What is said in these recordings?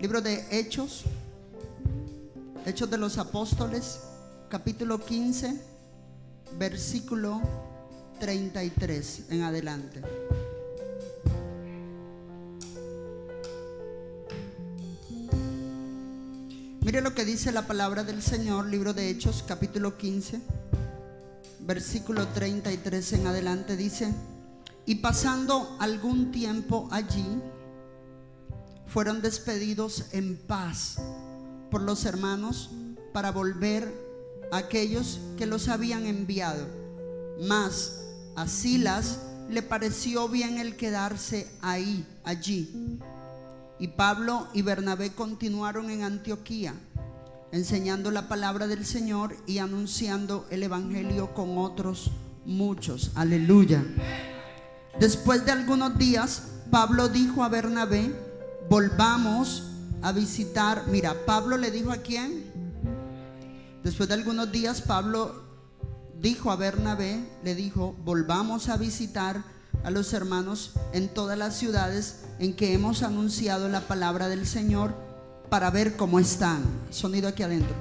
Libro de Hechos, Hechos de los Apóstoles, capítulo 15, versículo 33 en adelante. Mire lo que dice la palabra del Señor, libro de Hechos, capítulo 15, versículo 33 en adelante. Dice: y pasando algún tiempo allí, fueron despedidos en paz por los hermanos para volver a aquellos que los habían enviado. Mas a Silas le pareció bien el quedarse allí. Y Pablo y Bernabé continuaron en Antioquía, enseñando la palabra del Señor y anunciando el evangelio con otros muchos. Aleluya. Después de algunos días, Pablo dijo a Bernabé: volvamos a visitar. Mira, Pablo le dijo ¿a quién? Después de algunos días, Pablo dijo a Bernabé, le dijo: volvamos a visitar a los hermanos en todas las ciudades en que hemos anunciado la palabra del Señor, para ver cómo están. Sonido aquí adentro.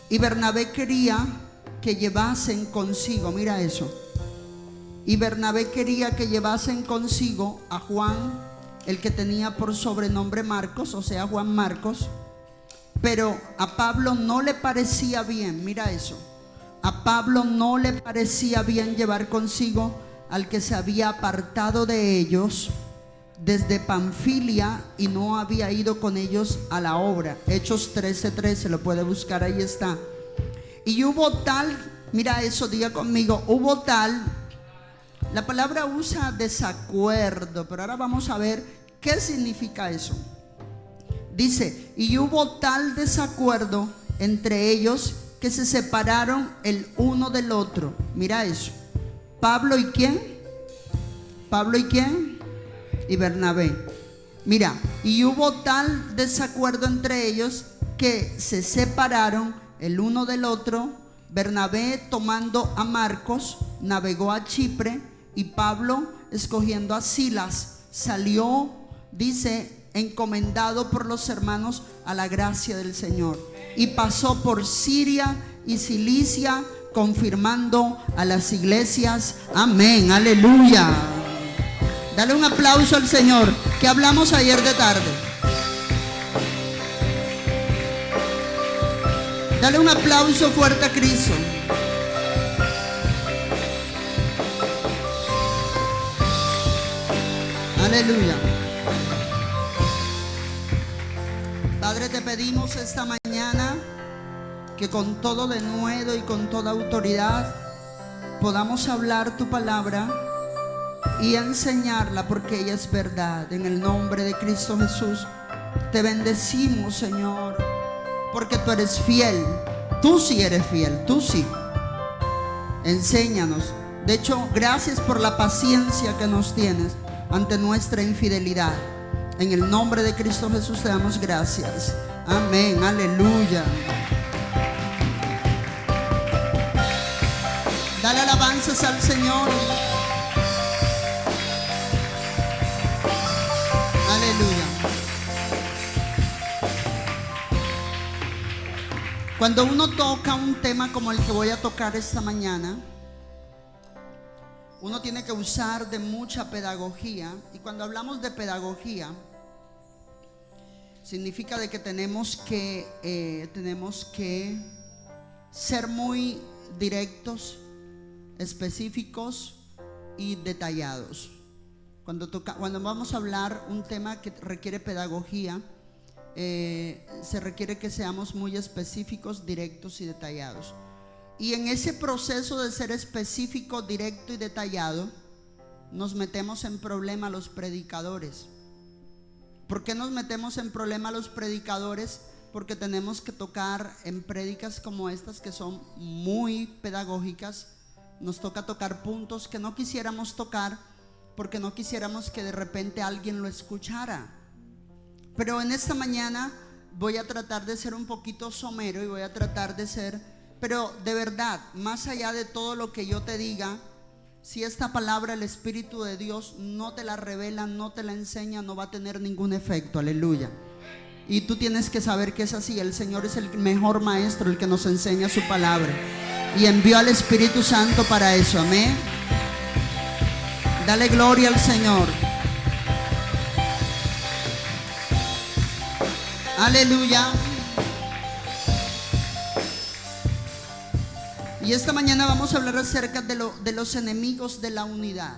Y Bernabé quería que llevasen consigo, mira eso. Y Bernabé quería que llevasen consigo a Juan, el que tenía por sobrenombre Marcos, o sea, Juan Marcos. Pero a Pablo no le parecía bien, mira eso. A Pablo no le parecía bien llevar consigo al que se había apartado de ellos desde Panfilia y no había ido con ellos a la obra. Hechos 13:13, lo puede buscar, ahí está. Y hubo tal, mira eso, diga conmigo, hubo tal. La palabra usa desacuerdo, pero ahora vamos a ver qué significa eso. Dice: y hubo tal desacuerdo entre ellos que se separaron el uno del otro. Mira eso. Pablo y ¿quién? Pablo y ¿quién? Y Bernabé. Mira, y hubo tal desacuerdo entre ellos que se separaron el uno del otro. Bernabé, tomando a Marcos, navegó a Chipre, y Pablo, escogiendo a Silas, salió, dice, encomendado por los hermanos a la gracia del Señor, y pasó por Siria y Cilicia, confirmando a las iglesias. Amén, aleluya. Dale un aplauso al Señor, que hablamos ayer de tarde. Dale un aplauso fuerte a Cristo. Aleluya. Padre, te pedimos esta mañana que con todo denuedo y con toda autoridad podamos hablar tu palabra y enseñarla, porque ella es verdad. En el nombre de Cristo Jesús te bendecimos, Señor, porque tú eres fiel. Tú sí eres fiel, tú sí. Enséñanos. De hecho, gracias por la paciencia que nos tienes ante nuestra infidelidad. En el nombre de Cristo Jesús te damos gracias. Amén, aleluya. Dale alabanzas al Señor. Aleluya. Cuando uno toca un tema como el que voy a tocar esta mañana, uno tiene que usar de mucha pedagogía. Y cuando hablamos de pedagogía, significa de que tenemos que ser muy directos, específicos y detallados. Cuando vamos a hablar un tema que requiere pedagogía, se requiere que seamos muy específicos, directos y detallados. Y en ese proceso de ser específico, directo y detallado, nos metemos en problema los predicadores. ¿Por qué nos metemos en problema los predicadores? Porque tenemos que tocar en prédicas como estas, que son muy pedagógicas. Nos toca tocar puntos que no quisiéramos tocar, porque no quisiéramos que de repente alguien lo escuchara. Pero en esta mañana voy a tratar de ser un poquito somero y voy a tratar de ser, pero de verdad, más allá de todo lo que yo te diga, si esta palabra el Espíritu de Dios no te la revela, no te la enseña, no va a tener ningún efecto. Aleluya. Y tú tienes que saber que es así. El Señor es el mejor maestro, el que nos enseña su palabra. Y envió al Espíritu Santo para eso. Amén. Dale gloria al Señor. Aleluya. Y esta mañana vamos a hablar acerca de los enemigos de la unidad.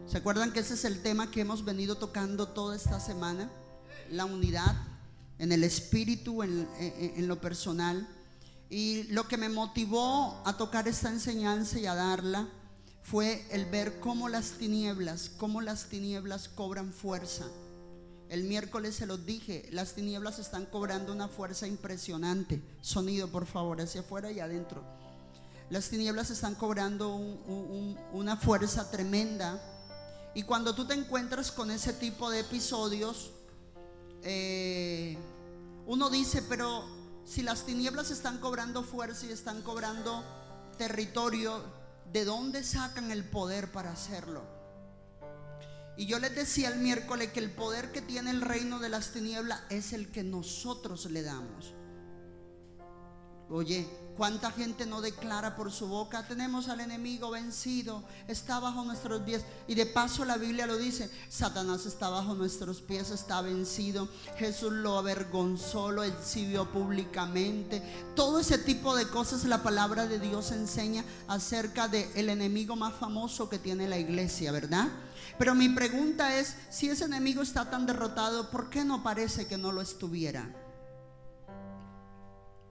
¿Se acuerdan que ese es el tema que hemos venido tocando toda esta semana? La unidad en el espíritu, en lo personal. Y lo que me motivó a tocar esta enseñanza y a darla fue el ver cómo las tinieblas cobran fuerza. El miércoles se los dije, las tinieblas están cobrando una fuerza impresionante. Sonido, por favor, hacia afuera y adentro. Las tinieblas están cobrando una fuerza tremenda. Y cuando tú te encuentras con ese tipo de episodios, uno dice, pero si las tinieblas están cobrando fuerza y están cobrando territorio, ¿de dónde sacan el poder para hacerlo? Y yo les decía el miércoles que el poder que tiene el reino de las tinieblas es el que nosotros le damos. Oye, ¿cuánta gente no declara por su boca: tenemos al enemigo vencido, está bajo nuestros pies? Y de paso la Biblia lo dice: Satanás está bajo nuestros pies, está vencido. Jesús lo avergonzó, lo exhibió públicamente. Todo ese tipo de cosas la palabra de Dios enseña acerca del enemigo más famoso que tiene la iglesia, ¿verdad? Pero mi pregunta es, si ese enemigo está tan derrotado, ¿por qué no parece que no lo estuviera?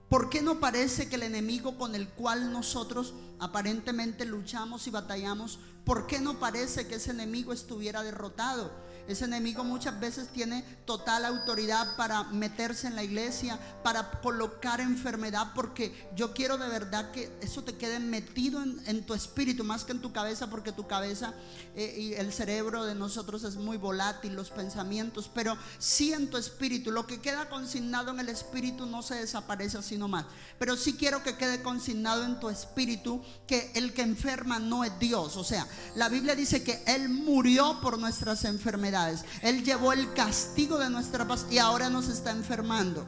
¿Por qué no parece que el enemigo con el cual nosotros aparentemente luchamos y batallamos, por qué no parece que ese enemigo estuviera derrotado? Ese enemigo muchas veces tiene total autoridad para meterse en la iglesia, para colocar enfermedad, porque yo quiero de verdad que eso te quede metido en tu espíritu, más que en tu cabeza, porque tu cabeza y el cerebro de nosotros es muy volátil, los pensamientos, pero sí en tu espíritu. Lo que queda consignado en el espíritu no se desaparece así nomás, pero sí quiero que quede consignado en tu espíritu que el que enferma no es Dios. O sea, la Biblia dice que Él murió por nuestras enfermedades. Él llevó el castigo de nuestra paz y ahora nos está enfermando.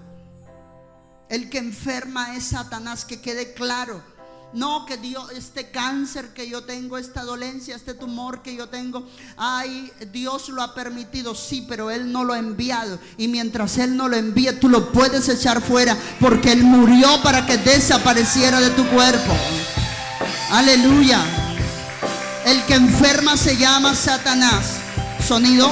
El que enferma es Satanás, que quede claro. No que Dios, este cáncer que yo tengo, esta dolencia, este tumor que yo tengo, ay, Dios lo ha permitido, sí, pero Él no lo ha enviado. Y mientras Él no lo envíe, tú lo puedes echar fuera, porque Él murió para que desapareciera de tu cuerpo. Aleluya. El que enferma se llama Satanás. Sonido.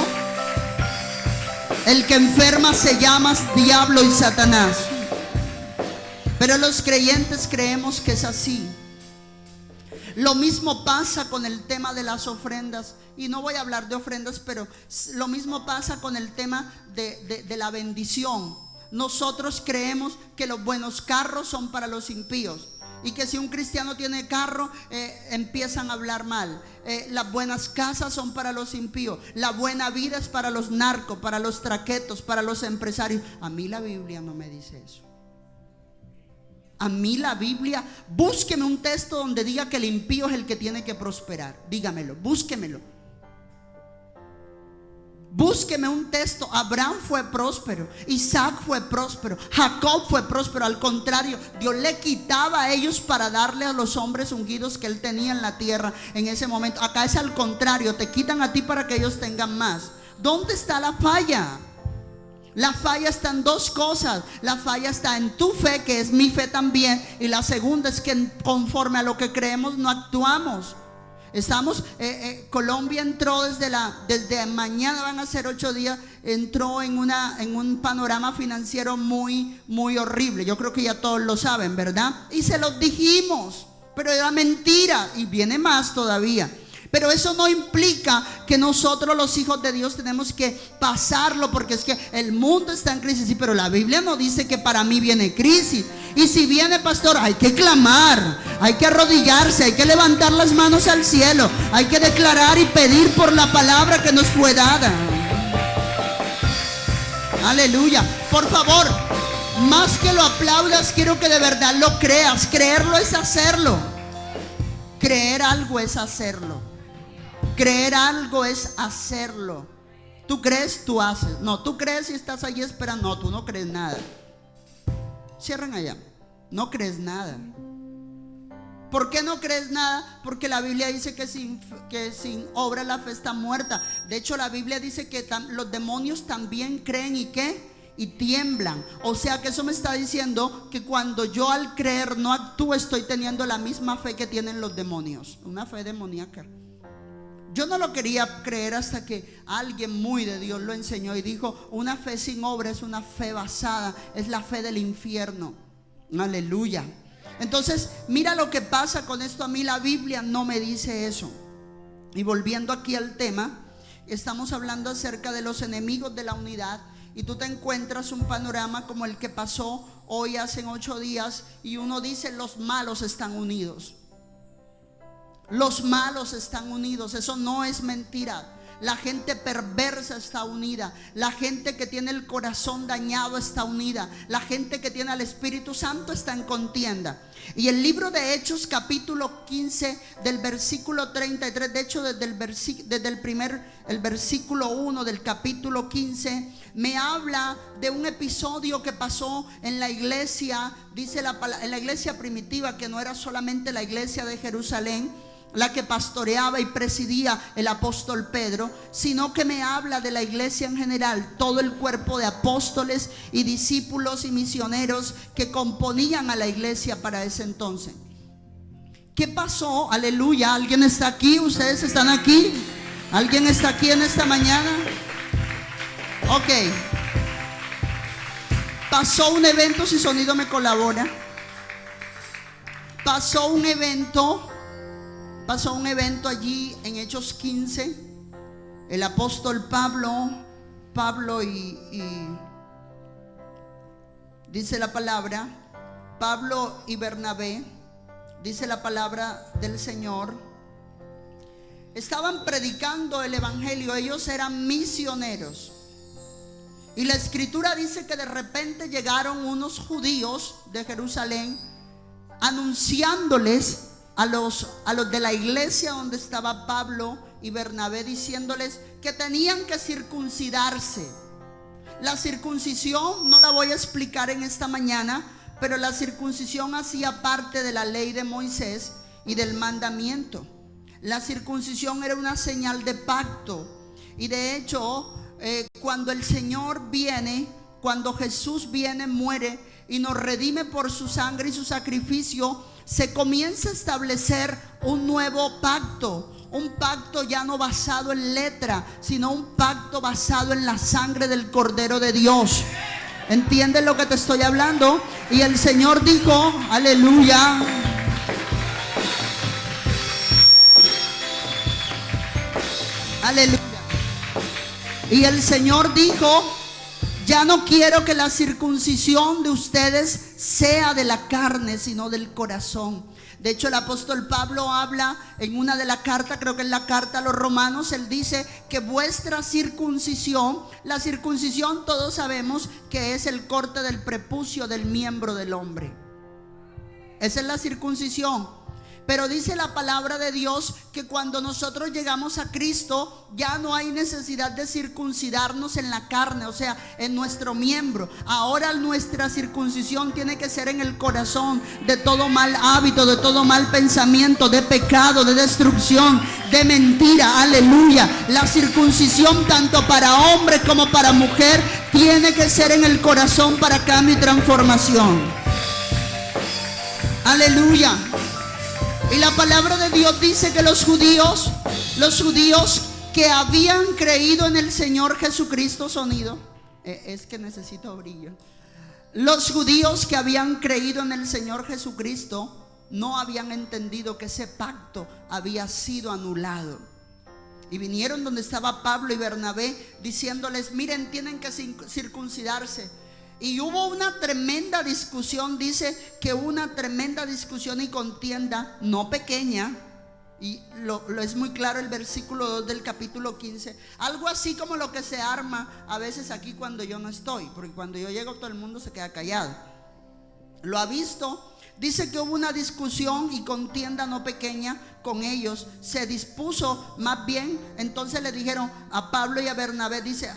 El que enferma se llama diablo y Satanás. Pero los creyentes creemos que es así. Lo mismo pasa con el tema de las ofrendas. Y no voy a hablar de ofrendas, pero lo mismo pasa con el tema de la bendición. Nosotros creemos que los buenos carros son para los impíos, y que si un cristiano tiene carro, empiezan a hablar mal. Las buenas casas son para los impíos. La buena vida es para los narcos, para los traquetos, para los empresarios. A mí la Biblia no me dice eso. A mí la Biblia, búsqueme un texto donde diga que el impío es el que tiene que prosperar. Dígamelo, búsquemelo. Búsqueme un texto. Abraham fue próspero, Isaac fue próspero, Jacob fue próspero. Al contrario, Dios le quitaba a ellos para darle a los hombres ungidos que él tenía en la tierra en ese momento. Acá es al contrario, te quitan a ti para que ellos tengan más. ¿Dónde está la falla? La falla está en dos cosas. La falla está en tu fe, que es mi fe también, y la segunda es que conforme a lo que creemos no actuamos. Colombia entró desde mañana, van a ser 8 días, entró en un panorama financiero muy, muy horrible. Yo creo que ya todos lo saben, ¿verdad? Y se los dijimos, pero era mentira, y viene más todavía. Pero eso no implica que nosotros, los hijos de Dios, tenemos que pasarlo, porque es que el mundo está en crisis. Sí, pero la Biblia no dice que para mí viene crisis. Y si viene, pastor, hay que clamar, hay que arrodillarse, hay que levantar las manos al cielo, hay que declarar y pedir por la palabra que nos fue dada. Aleluya. Por favor, más que lo aplaudas, quiero que de verdad lo creas. Creerlo es hacerlo. Creer algo es hacerlo. Creer algo es hacerlo. Tú crees, tú haces. No, tú crees y estás ahí esperando. No, tú no crees nada. Cierren allá. No crees nada. ¿Por qué no crees nada? Porque la Biblia dice que sin obra la fe está muerta. De hecho, la Biblia dice que los demonios también creen y ¿qué? Y tiemblan. O sea que eso me está diciendo que cuando yo al creer no actúo, estoy teniendo la misma fe que tienen los demonios. Una fe demoníaca. Yo no lo quería creer hasta que alguien muy de Dios lo enseñó y dijo: una fe sin obra es una fe basada, es la fe del infierno. Aleluya. Entonces, mira lo que pasa con esto. A mí la Biblia no me dice eso. Y volviendo aquí al tema, estamos hablando acerca de los enemigos de la unidad. Y tú te encuentras un panorama como el que pasó hoy hace 8 días. Y uno dice: los malos están unidos. Los malos están unidos. Eso no es mentira. La gente perversa está unida. La gente que tiene el corazón dañado está unida. La gente que tiene al Espíritu Santo está en contienda. Y el libro de Hechos capítulo 15 del versículo 33, de hecho desde el versículo 1 del capítulo 15, me habla de un episodio que pasó en la iglesia, dice en la iglesia primitiva, que no era solamente la iglesia de Jerusalén, la que pastoreaba y presidía el apóstol Pedro, sino que me habla de la iglesia en general, todo el cuerpo de apóstoles y discípulos y misioneros que componían a la iglesia para ese entonces. ¿Qué pasó? Aleluya. ¿Alguien está aquí? ¿Ustedes están aquí? ¿Alguien está aquí en esta mañana? Ok. Pasó un evento, si sonido me colabora. Pasó un evento allí en Hechos 15. El apóstol Pablo y dice la palabra, Pablo y Bernabé, dice la palabra del Señor, estaban predicando el evangelio. Ellos eran misioneros. Y la escritura dice que de repente llegaron unos judíos de Jerusalén anunciándoles a los de la iglesia donde estaba Pablo y Bernabé, diciéndoles que tenían que circuncidarse. La circuncisión no la voy a explicar en esta mañana, pero la circuncisión hacía parte de la ley de Moisés y del mandamiento. La circuncisión era una señal de pacto. Y de hecho, cuando el Señor viene, cuando Jesús viene, muere y nos redime por su sangre y su sacrificio, se comienza a establecer un nuevo pacto. Un pacto ya no basado en letra, sino un pacto basado en la sangre del Cordero de Dios. ¿Entiendes lo que te estoy hablando? Y el Señor dijo, aleluya, aleluya. Y el Señor dijo: ya no quiero que la circuncisión de ustedes sea de la carne, sino del corazón. De hecho, el apóstol Pablo habla en una de las cartas, creo que en la carta a los Romanos, él dice que vuestra circuncisión, la circuncisión todos sabemos que es el corte del prepucio del miembro del hombre. Esa es la circuncisión. Pero dice la palabra de Dios que cuando nosotros llegamos a Cristo, ya no hay necesidad de circuncidarnos en la carne, o sea, en nuestro miembro. Ahora nuestra circuncisión tiene que ser en el corazón, de todo mal hábito, de todo mal pensamiento, de pecado, de destrucción, de mentira. Aleluya. La circuncisión tanto para hombre como para mujer tiene que ser en el corazón para cambio y transformación. Aleluya. Y la palabra de Dios dice que los judíos que habían creído en el Señor Jesucristo, sonido, es que necesito brillo. Los judíos que habían creído en el Señor Jesucristo no habían entendido que ese pacto había sido anulado. Y vinieron donde estaba Pablo y Bernabé diciéndoles: miren, tienen que circuncidarse. Y hubo una tremenda discusión, dice que una tremenda discusión y contienda, no pequeña, y lo es muy claro el versículo 2 del capítulo 15, algo así como lo que se arma a veces aquí cuando yo no estoy, porque cuando yo llego todo el mundo se queda callado. Lo ha visto, Dice que hubo una discusión y contienda no pequeña con ellos. Se dispuso más bien. Entonces le dijeron a Pablo y a Bernabé, dice,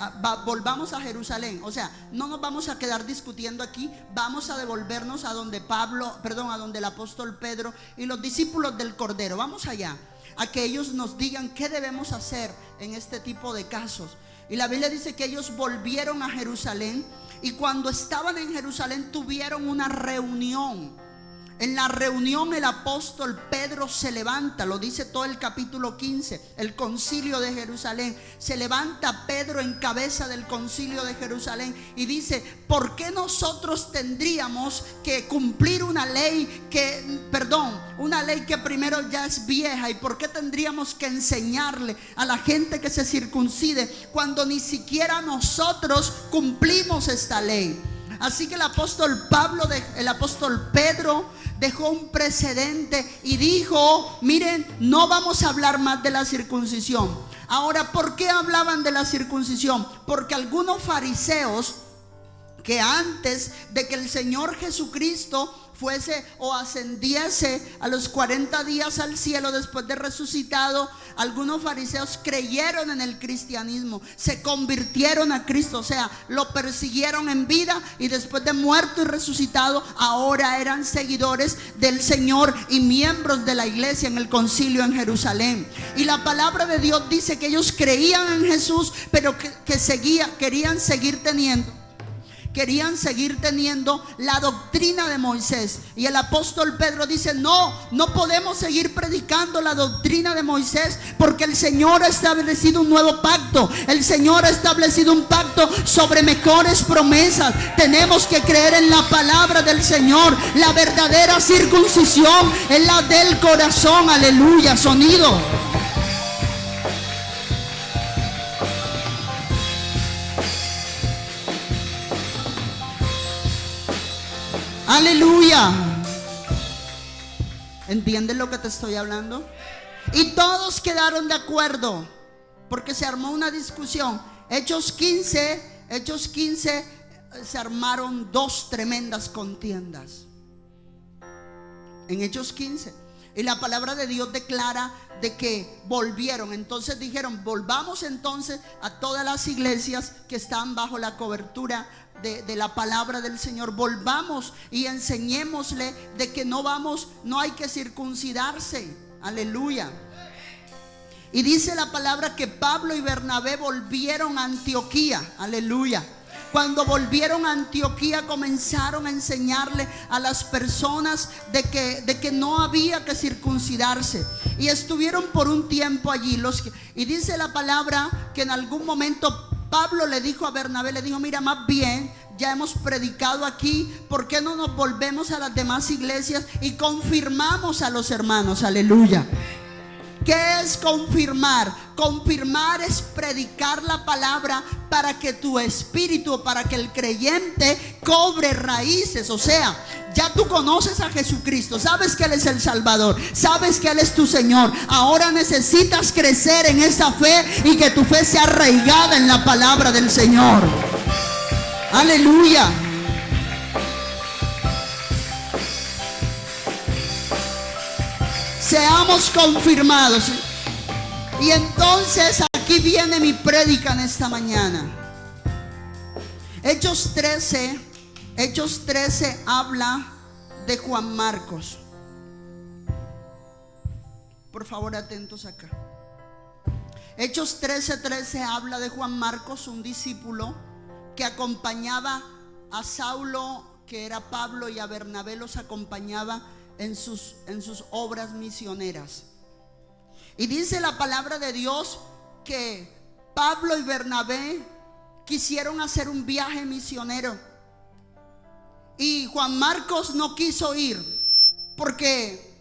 volvamos a Jerusalén. O sea, no nos vamos a quedar discutiendo aquí. Vamos a devolvernos a donde a donde el apóstol Pedro y los discípulos del Cordero. Vamos allá, a que ellos nos digan qué debemos hacer en este tipo de casos. Y la Biblia dice que ellos volvieron a Jerusalén. Y cuando estaban en Jerusalén tuvieron una reunión. En la reunión el apóstol Pedro se levanta, lo dice todo el capítulo 15, el concilio de Jerusalén. Se levanta Pedro en cabeza del concilio de Jerusalén y dice: ¿por qué nosotros tendríamos que cumplir una ley que primero ya es vieja? ¿Y por qué tendríamos que enseñarle a la gente que se circuncide cuando ni siquiera nosotros cumplimos esta ley? Así que el apóstol Pedro dejó un precedente y dijo: miren, no vamos a hablar más de la circuncisión. Ahora, ¿por qué hablaban de la circuncisión? Porque algunos fariseos, que antes de que el Señor Jesucristo fuese o ascendiese a los 40 días al cielo después de resucitado, algunos fariseos creyeron en el cristianismo, se convirtieron a Cristo, o sea, lo persiguieron en vida y después de muerto y resucitado ahora eran seguidores del Señor y miembros de la iglesia en el concilio en Jerusalén. Y la palabra de Dios dice que ellos creían en Jesús, pero querían seguir teniendo la doctrina de Moisés. Y el apóstol Pedro dice: no podemos seguir predicando la doctrina de Moisés, porque el Señor ha establecido un nuevo pacto. El Señor ha establecido un pacto sobre mejores promesas. Tenemos que creer en la palabra del Señor. La verdadera circuncisión es la del corazón. Aleluya, sonido. Aleluya. ¿Entiendes lo que te estoy hablando? Y todos quedaron de acuerdo, porque se armó una discusión. Hechos 15 se armaron dos tremendas contiendas. En Hechos 15. Y la palabra de Dios declara de que volvieron. Entonces dijeron: volvamos entonces a todas las iglesias que están bajo la cobertura de la palabra del Señor. Volvamos y enseñémosle de que no hay que circuncidarse. Aleluya. Y dice la palabra que Pablo y Bernabé volvieron a Antioquía. Aleluya. Cuando volvieron a Antioquía comenzaron a enseñarle a las personas de que no había que circuncidarse. Y estuvieron por un tiempo allí. Y dice la palabra que en algún momento Pablo le dijo a Bernabé, le dijo: mira, más bien ya hemos predicado aquí, ¿por qué no nos volvemos a las demás iglesias y confirmamos a los hermanos? Aleluya. ¿Qué es confirmar? Confirmar es predicar la palabra para que tu espíritu, para que el creyente cobre raíces. O sea, ya tú conoces a Jesucristo, sabes que Él es el Salvador, sabes que Él es tu Señor. Ahora necesitas crecer en esa fe y que tu fe sea arraigada en la palabra del Señor. Aleluya. Seamos confirmados. Y entonces aquí viene mi prédica en esta mañana. Hechos 13 habla de Juan Marcos. Por favor, atentos acá. Hechos 13:13 habla de Juan Marcos, un discípulo que acompañaba a Saulo, que era Pablo, y a Bernabé los acompañaba en sus obras misioneras. Y dice la palabra de Dios que Pablo y Bernabé quisieron hacer un viaje misionero, y Juan Marcos no quiso ir porque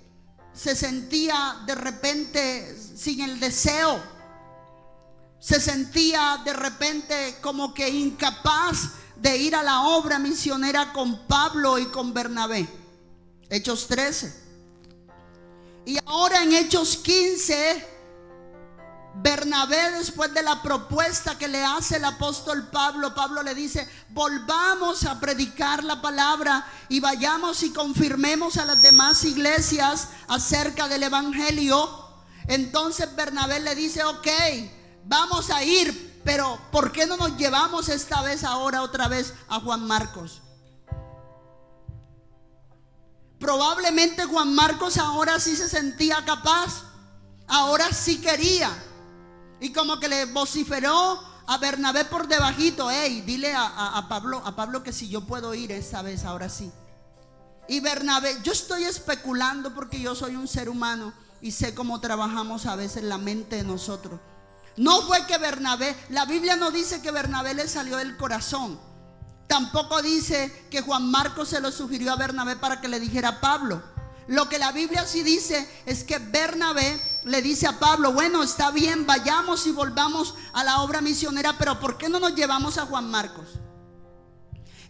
se sentía de repente sin el deseo, se sentía de repente como que incapaz de ir a la obra misionera con Pablo y con Bernabé. Hechos 13. Y ahora en Hechos 15 Bernabé, después de la propuesta que le hace el apóstol Pablo, Pablo le dice: volvamos a predicar la palabra y vayamos y confirmemos a las demás iglesias acerca del evangelio. Entonces Bernabé le dice: ok, vamos a ir, pero ¿por qué no nos llevamos esta vez ahora otra vez a Juan Marcos? Probablemente Juan Marcos ahora sí se sentía capaz, ahora sí quería. Y como que le vociferó a Bernabé por debajito: hey, dile a Pablo que si yo puedo ir esta vez, ahora sí. Y Bernabé, yo estoy especulando porque yo soy un ser humano y sé cómo trabajamos a veces la mente de nosotros. No fue que Bernabé, la Biblia no dice que Bernabé le salió del corazón. Tampoco dice que Juan Marcos se lo sugirió a Bernabé para que le dijera a Pablo. Lo que la Biblia sí dice es que Bernabé le dice a Pablo: bueno, está bien, vayamos y volvamos a la obra misionera, pero ¿por qué no nos llevamos a Juan Marcos?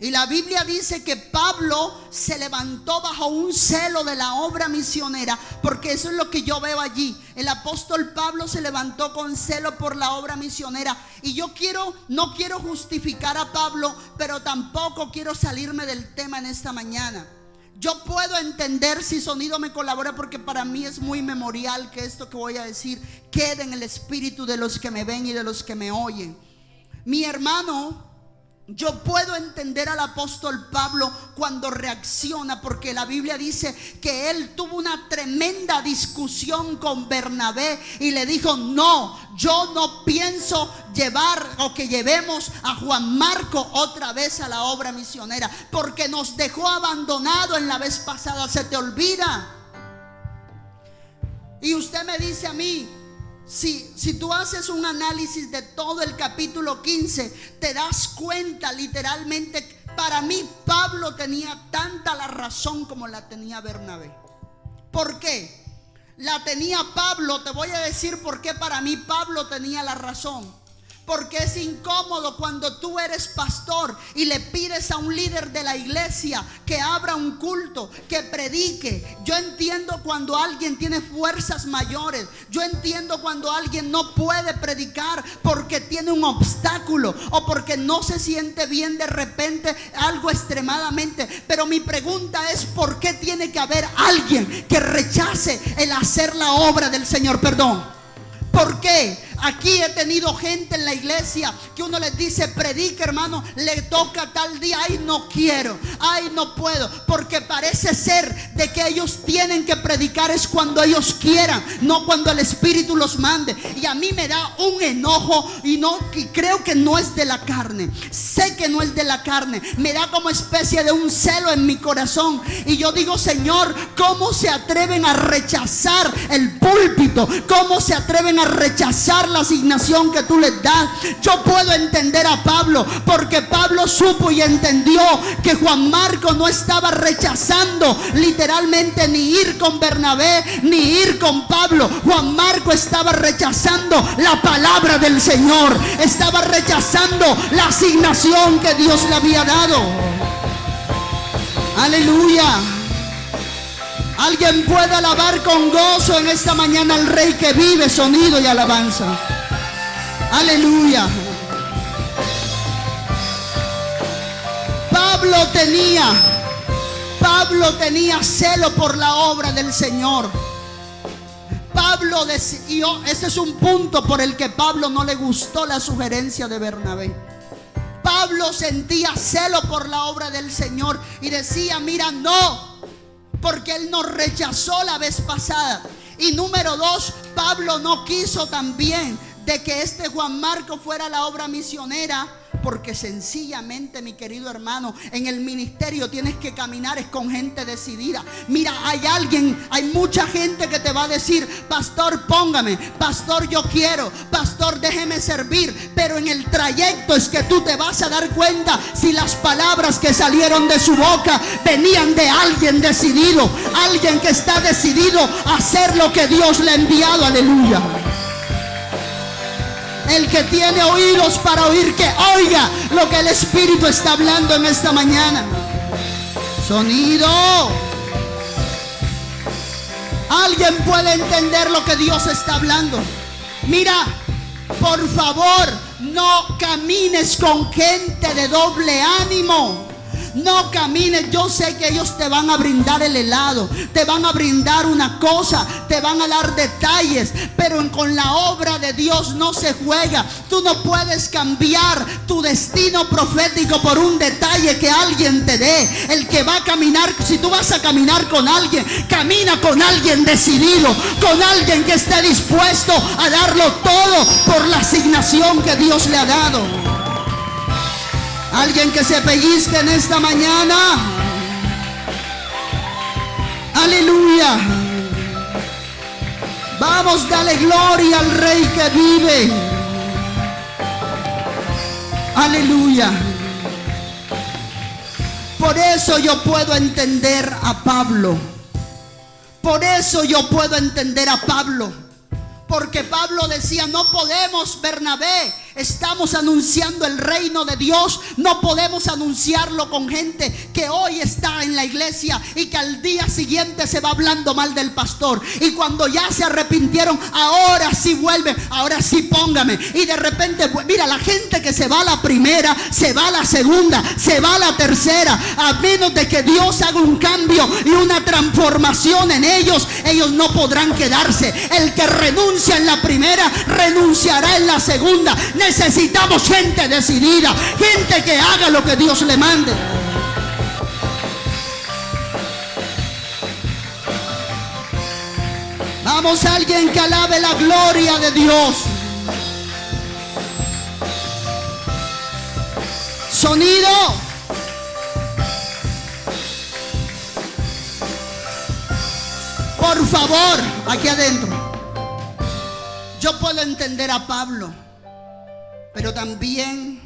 Y la Biblia dice que Pablo se levantó bajo un celo de la obra misionera, porque eso es lo que yo veo allí. El apóstol Pablo se levantó con celo por la obra misionera. Y yo no quiero justificar a Pablo, pero tampoco quiero salirme del tema en esta mañana. Yo puedo entender si sonido me colabora, porque para mí es muy memorial que esto que voy a decir quede en el espíritu de los que me ven y de los que me oyen. Mi hermano, yo puedo entender al apóstol Pablo cuando reacciona, porque la Biblia dice que él tuvo una tremenda discusión con Bernabé y le dijo: no, yo no pienso llevar o que llevemos a Juan Marcos otra vez a la obra misionera, porque nos dejó abandonado en la vez pasada. ¿Se te olvida? Y usted me dice a mí, si tú haces un análisis de todo el capítulo 15, te das cuenta literalmente, para mí Pablo tenía tanta la razón como la tenía Bernabé. ¿Por qué? La tenía Pablo, te voy a decir por qué para mí Pablo tenía la razón. Porque es incómodo cuando tú eres pastor y le pides a un líder de la iglesia que abra un culto, que predique. Yo entiendo cuando alguien tiene fuerzas mayores. Yo entiendo cuando alguien no puede predicar porque tiene un obstáculo o porque no se siente bien de repente, algo extremadamente. Pero mi pregunta es: ¿por qué tiene que haber alguien que rechace el hacer la obra del Señor? Perdón. ¿Por qué? Aquí he tenido gente en la iglesia que uno les dice: predica, hermano, le toca tal día. Ay, no quiero, ay, no puedo, porque parece ser de que ellos tienen que predicar es cuando ellos quieran, no cuando el Espíritu los mande. Y a mí me da un enojo y creo que no es de la carne. Sé que no es de la carne. Me da como especie de un celo en mi corazón. Y yo digo: Señor, ¿cómo se atreven a rechazar el púlpito? ¿Cómo se atreven a rechazar la asignación que tú les das? Yo puedo entender a Pablo, porque Pablo supo y entendió que Juan Marcos no estaba rechazando literalmente ni ir con Bernabé ni ir con Pablo. Juan Marcos estaba rechazando la palabra del Señor, estaba rechazando la asignación que Dios le había dado. Aleluya. Alguien puede alabar con gozo en esta mañana al Rey que vive. Sonido y alabanza. Aleluya. Pablo tenía celo por la obra del Señor. Pablo decidió, ese es un punto por el que Pablo no le gustó la sugerencia de Bernabé. Pablo sentía celo por la obra del Señor y decía: mira, no, porque él nos rechazó la vez pasada. Y número 2, Pablo no quiso también de que este Juan Marcos fuera la obra misionera, porque sencillamente, mi querido hermano, en el ministerio tienes que caminar es con gente decidida. Mira, hay mucha gente que te va a decir: pastor, póngame, pastor, yo quiero, pastor, déjeme servir. Pero en el trayecto es que tú te vas a dar cuenta si las palabras que salieron de su boca venían de alguien decidido, alguien que está decidido a hacer lo que Dios le ha enviado. Aleluya. El que tiene oídos para oír, que oiga lo que el Espíritu está hablando en esta mañana. Sonido. ¿Alguien puede entender lo que Dios está hablando? Mira, por favor, no camines con gente de doble ánimo. No camines. Yo sé que ellos te van a brindar el helado, te van a brindar una cosa, te van a dar detalles, pero con la obra de Dios no se juega. Tú no puedes cambiar tu destino profético por un detalle que alguien te dé. El que va a caminar, si tú vas a caminar con alguien, camina con alguien decidido, con alguien que esté dispuesto a darlo todo por la asignación que Dios le ha dado. Alguien que se pellizque en esta mañana. Aleluya. Vamos, dale gloria al Rey que vive. Aleluya. Por eso yo puedo entender a Pablo. Por eso yo puedo entender a Pablo. Porque Pablo decía: no podemos, Bernabé, estamos anunciando el reino de Dios. No podemos anunciarlo con gente que hoy está en la iglesia y que al día siguiente se va hablando mal del pastor. Y cuando ya se arrepintieron, ahora sí vuelven, ahora sí póngame. Y de repente, mira, la gente que se va a la primera, se va a la segunda, se va a la tercera. A menos de que Dios haga un cambio y una transformación en ellos, ellos no podrán quedarse. El que renuncia en la primera, renunciará en la segunda. Necesitamos gente decidida, gente que haga lo que Dios le mande. Vamos, alguien que alabe la gloria de Dios. Sonido. Por favor, aquí adentro. Yo puedo entender a Pablo, pero también,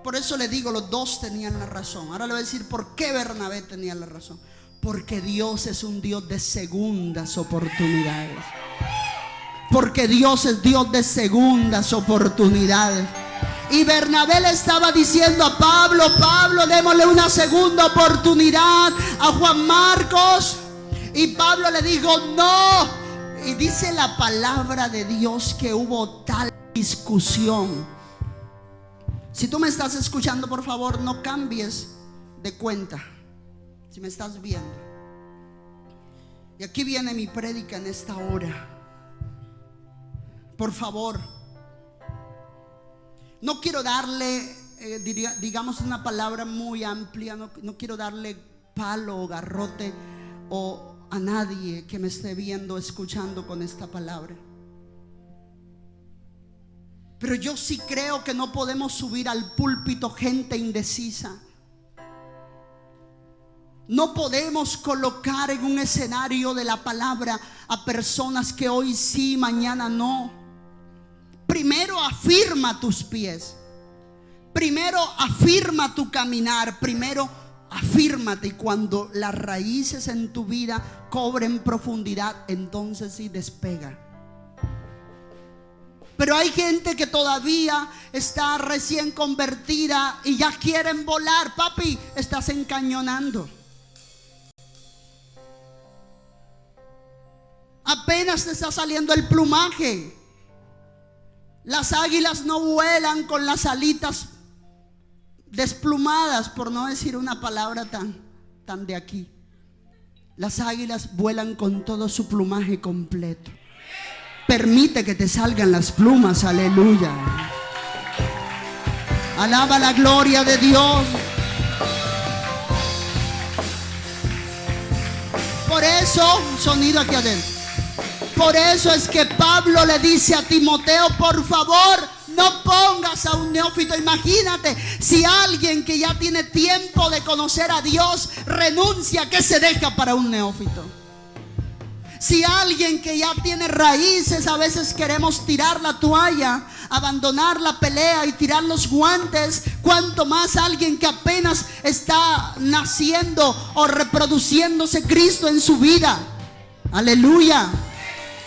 por eso le digo, los dos tenían la razón. Ahora le voy a decir por qué Bernabé tenía la razón. Porque Dios es un Dios de segundas oportunidades. Porque Dios es Dios de segundas oportunidades. Y Bernabé le estaba diciendo a Pablo: Pablo, démosle una segunda oportunidad a Juan Marcos. Y Pablo le dijo: no. Y dice la palabra de Dios que hubo tal discusión. Si tú me estás escuchando, por favor, no cambies de cuenta. Si me estás viendo. Y aquí viene mi prédica en esta hora. Por favor, no quiero darle, digamos, una palabra muy amplia. No quiero darle palo o garrote o a nadie que me esté viendo, escuchando con esta palabra. Pero yo sí creo que no podemos subir al púlpito gente indecisa. No podemos colocar en un escenario de la palabra a personas que hoy sí, mañana no. Primero afirma tus pies. Primero afirma tu caminar. Primero afírmate, y cuando las raíces en tu vida cobren profundidad, entonces sí despega. Pero hay gente que todavía está recién convertida y ya quieren volar. Papi, estás encañonando. Apenas te está saliendo el plumaje. Las águilas no vuelan con las alitas desplumadas, por no decir una palabra tan de aquí. Las águilas vuelan con todo su plumaje completo. Permite que te salgan las plumas. Aleluya. Alaba la gloria de Dios. Por eso, sonido aquí adentro. Por eso es que Pablo le dice a Timoteo: por favor, no pongas a un neófito. Imagínate si alguien que ya tiene tiempo de conocer a Dios renuncia, ¿qué se deja para un neófito? Si alguien que ya tiene raíces, a veces queremos tirar la toalla, abandonar la pelea y tirar los guantes. Cuanto más alguien que apenas está naciendo o reproduciéndose Cristo en su vida. Aleluya.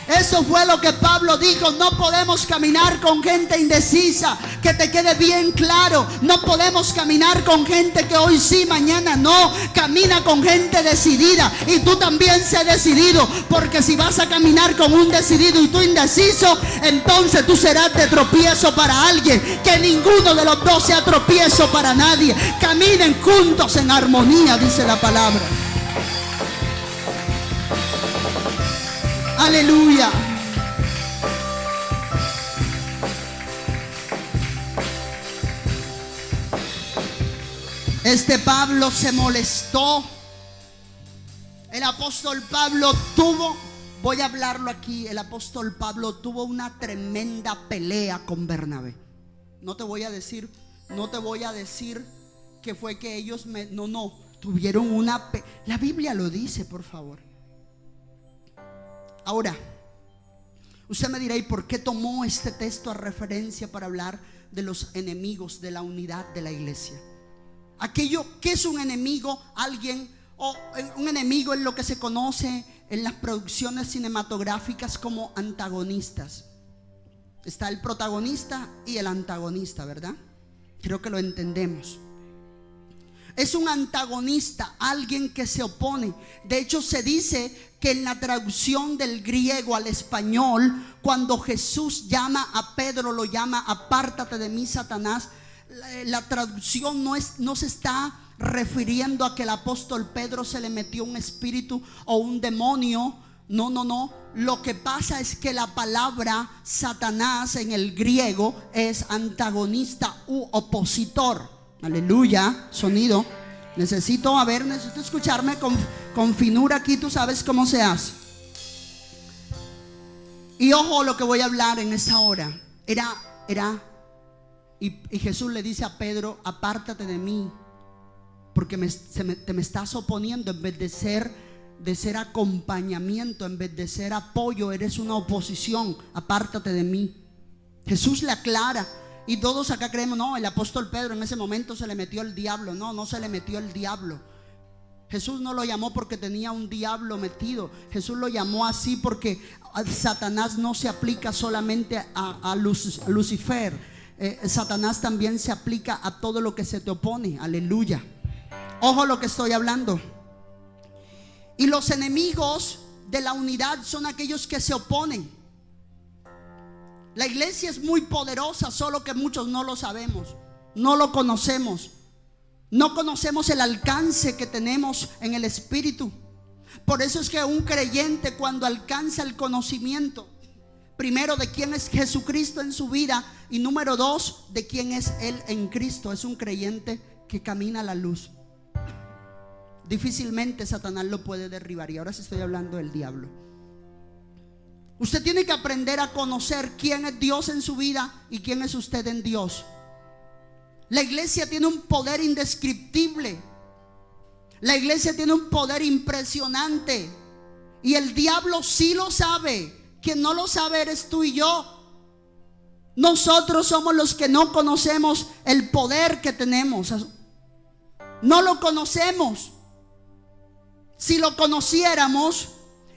Eso fue lo que Pablo dijo: no podemos caminar con gente indecisa, que te quede bien claro. No podemos caminar con gente que hoy sí, mañana no. Camina con gente decidida, y tú también sé decidido, porque si vas a caminar con un decidido y tú indeciso, entonces tú serás de tropiezo para alguien. Que ninguno de los dos sea tropiezo para nadie. Caminen juntos en armonía, dice la palabra. Aleluya. Pablo se molestó. El apóstol Pablo voy a hablarlo aquí, el apóstol Pablo tuvo una tremenda pelea con Bernabé. No te voy a decir que fue que ellos tuvieron la Biblia lo dice, por favor. Ahora, usted me dirá, ¿y por qué tomó este texto a referencia para hablar de los enemigos de la unidad de la iglesia? Aquello que es un enemigo, un enemigo es lo que se conoce en las producciones cinematográficas como antagonistas. Está el protagonista y el antagonista, ¿verdad? Creo que lo entendemos. Es un antagonista, alguien que se opone. De hecho, se dice que en la traducción del griego al español, cuando Jesús llama a Pedro, lo llama apártate de mí, Satanás. La traducción no se está refiriendo a que el apóstol Pedro se le metió un espíritu o un demonio. No. Lo que pasa es que la palabra Satanás en el griego es antagonista u opositor. Aleluya, sonido. Necesito escucharme con finura aquí. Tú sabes cómo se hace. Y ojo lo que voy a hablar en esa hora. Y Jesús le dice a Pedro: apártate de mí, porque te me estás oponiendo. En vez de ser acompañamiento, en vez de ser apoyo, eres una oposición. Apártate de mí. Jesús le aclara. Y todos acá creemos, no, el apóstol Pedro en ese momento se le metió el diablo. No se le metió el diablo. Jesús no lo llamó porque tenía un diablo metido. Jesús lo llamó así porque Satanás no se aplica solamente a Lucifer. Satanás también se aplica a todo lo que se te opone. Aleluya. Ojo lo que estoy hablando. Y los enemigos de la unidad son aquellos que se oponen. La iglesia es muy poderosa, solo que muchos no lo sabemos, no lo conocemos. No conocemos el alcance que tenemos en el Espíritu. Por eso es que un creyente, cuando alcanza el conocimiento, primero, de quién es Jesucristo en su vida, y número 2, de quién es Él en Cristo, es un creyente que camina a la luz. Difícilmente Satanás lo puede derribar. Y ahora sí estoy hablando del diablo. Usted tiene que aprender a conocer quién es Dios en su vida y quién es usted en Dios. La iglesia tiene un poder indescriptible. La iglesia tiene un poder impresionante. Y el diablo sí lo sabe. Quien no lo sabe eres tú y yo. Nosotros somos los que no conocemos el poder que tenemos. No lo conocemos. Si lo conociéramos,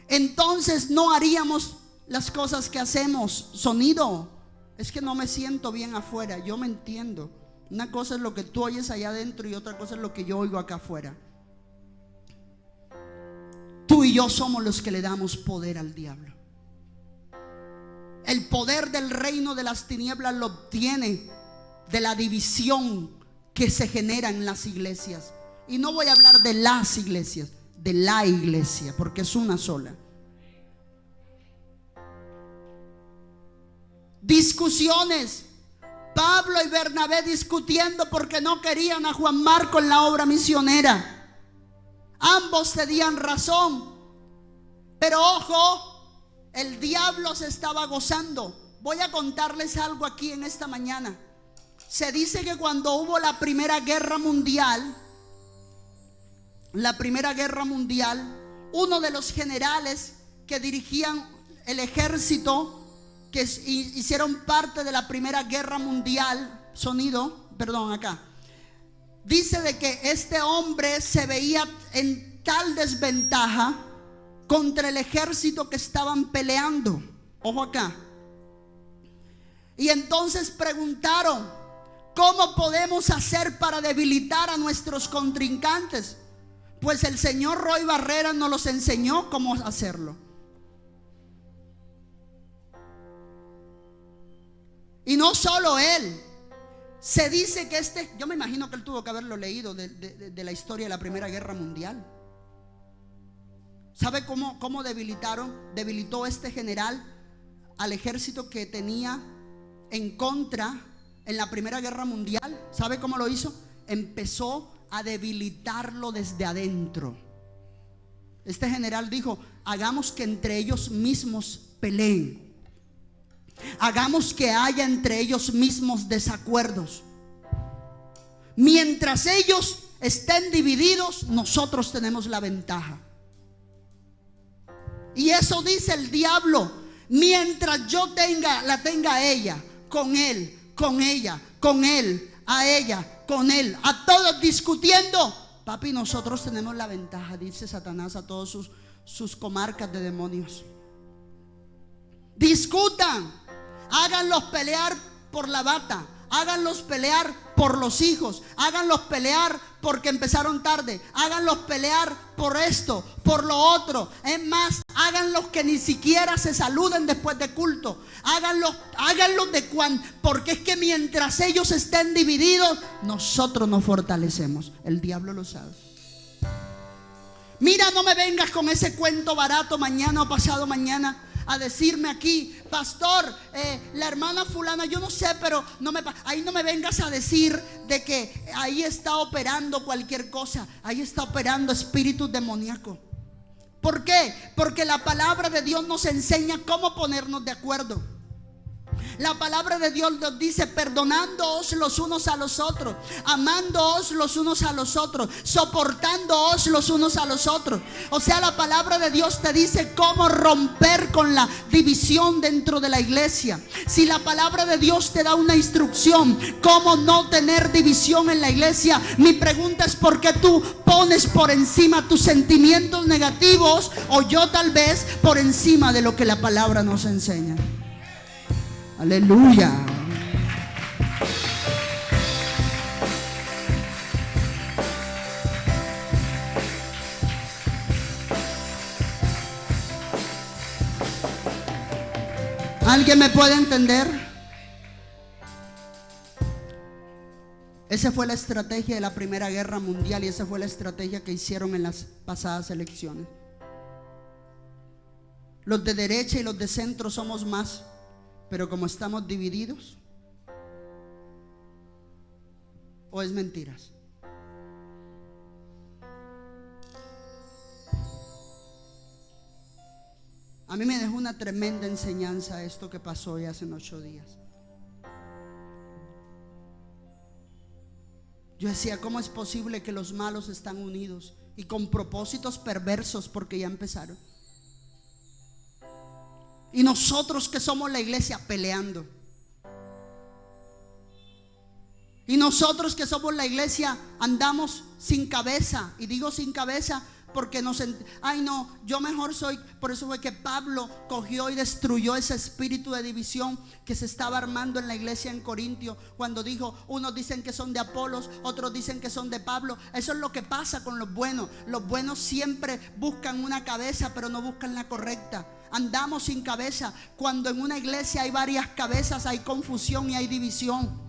entonces no haríamos las cosas que hacemos. Sonido. Es que no me siento bien afuera. Yo me entiendo. Una cosa es lo que tú oyes allá adentro y otra cosa es lo que yo oigo acá afuera. Tú y yo somos los que le damos poder al diablo. El poder del reino de las tinieblas lo obtiene de la división que se genera en las iglesias. Y no voy a hablar de las iglesias, de la iglesia, porque es una sola. Discusiones. Pablo y Bernabé discutiendo porque no querían a Juan Marco en la obra misionera. Ambos tenían razón. Pero ojo, el diablo se estaba gozando. Voy a contarles algo aquí en esta mañana. Se dice que cuando hubo la Primera Guerra Mundial, uno de los generales que dirigían el ejército, que hicieron parte de la Primera Guerra Mundial, dice de que este hombre se veía en tal desventaja contra el ejército que estaban peleando. Ojo acá. Y entonces preguntaron: ¿Cómo podemos hacer para debilitar a nuestros contrincantes? Pues el señor Roy Barrera nos los enseñó cómo hacerlo. Y no solo él. Se dice que yo me imagino que él tuvo que haberlo leído de la historia de la Primera Guerra Mundial. ¿Sabe cómo debilitó este general al ejército que tenía en contra en la Primera Guerra Mundial? ¿Sabe cómo lo hizo? Empezó a debilitarlo desde adentro. Este general dijo: hagamos que entre ellos mismos peleen, hagamos que haya entre ellos mismos desacuerdos. Mientras ellos estén divididos, nosotros tenemos la ventaja. Y eso dice el diablo: mientras yo la tenga a ella, con él, con ella, con él, a ella, con él, a todos discutiendo, papi, nosotros tenemos la ventaja, dice Satanás a todos sus comarcas de demonios. Discutan, háganlos pelear por la bata, háganlos pelear por los hijos, háganlos pelear porque empezaron tarde, háganlos pelear por esto, por lo otro. Es más, háganlos que ni siquiera se saluden después de culto. Háganlos porque es que mientras ellos estén divididos, nosotros nos fortalecemos. El diablo lo sabe. Mira, no me vengas con ese cuento barato mañana o pasado mañana a decirme aquí: pastor, la hermana fulana, yo no sé, pero ahí no me vengas a decir de que ahí está operando cualquier cosa. Ahí está operando espíritu demoníaco. ¿Por qué? Porque la palabra de Dios nos enseña cómo ponernos de acuerdo. La palabra de Dios nos dice: perdonándoos los unos a los otros, amándoos los unos a los otros, soportándoos los unos a los otros. O sea, la palabra de Dios te dice cómo romper con la división dentro de la iglesia. Si la palabra de Dios te da una instrucción cómo no tener división en la iglesia, mi pregunta es: ¿por qué tú pones por encima tus sentimientos negativos, o yo tal vez por encima de lo que la palabra nos enseña? Aleluya. ¿Alguien me puede entender? Esa fue la estrategia de la Primera Guerra Mundial, y esa fue la estrategia que hicieron en las pasadas elecciones. Los de derecha y los de centro somos más, pero como estamos divididos, ¿o es mentiras? A mí me dejó una tremenda enseñanza esto que pasó hoy hace 8 días. Yo decía: ¿cómo es posible que los malos están unidos y con propósitos perversos? Porque ya empezaron. Y nosotros que somos la iglesia peleando. Y nosotros que somos la iglesia andamos sin cabeza. Y digo sin cabeza porque ay no, yo mejor soy. Por eso fue que Pablo cogió y destruyó ese espíritu de división que se estaba armando en la iglesia en Corintio, cuando dijo: unos dicen que son de Apolos, otros dicen que son de Pablo. Eso es lo que pasa con los buenos. Los buenos siempre buscan una cabeza, pero no buscan la correcta. Andamos sin cabeza. Cuando en una iglesia hay varias cabezas, hay confusión y hay división.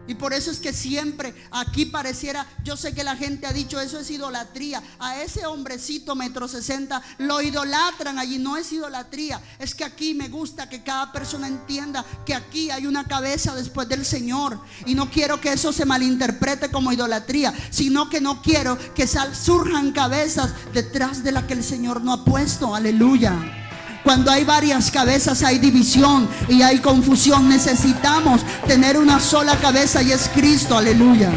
Y por eso es que siempre aquí pareciera, yo sé que la gente ha dicho: eso es idolatría. A ese hombrecito 1,60 m lo idolatran allí. No es idolatría, es que aquí me gusta que cada persona entienda que aquí hay una cabeza después del Señor. Y no quiero que eso se malinterprete como idolatría, sino que no quiero que surjan cabezas detrás de la que el Señor no ha puesto. Aleluya. Cuando hay varias cabezas hay división y hay confusión. Necesitamos tener una sola cabeza, y es Cristo. Aleluya.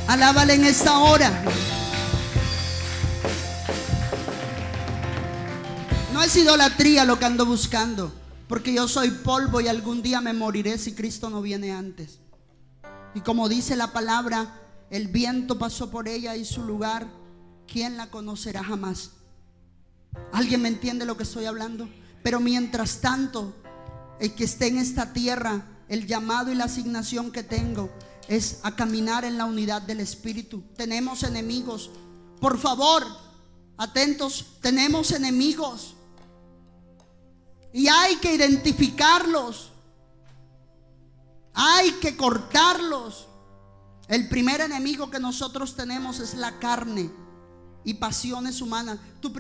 Alábale en esta hora. No es idolatría lo que ando buscando, porque yo soy polvo y algún día me moriré si Cristo no viene antes. Y como dice la palabra: el viento pasó por ella y su lugar, ¿quién la conocerá jamás? ¿Alguien me entiende lo que estoy hablando? Pero mientras tanto, el que esté en esta tierra, el llamado y la asignación que tengo es a caminar en la unidad del Espíritu. Tenemos enemigos. Por favor, atentos, tenemos enemigos. Y hay que identificarlos. Hay que cortarlos. El primer enemigo que nosotros tenemos es la carne y pasiones humanas. Tu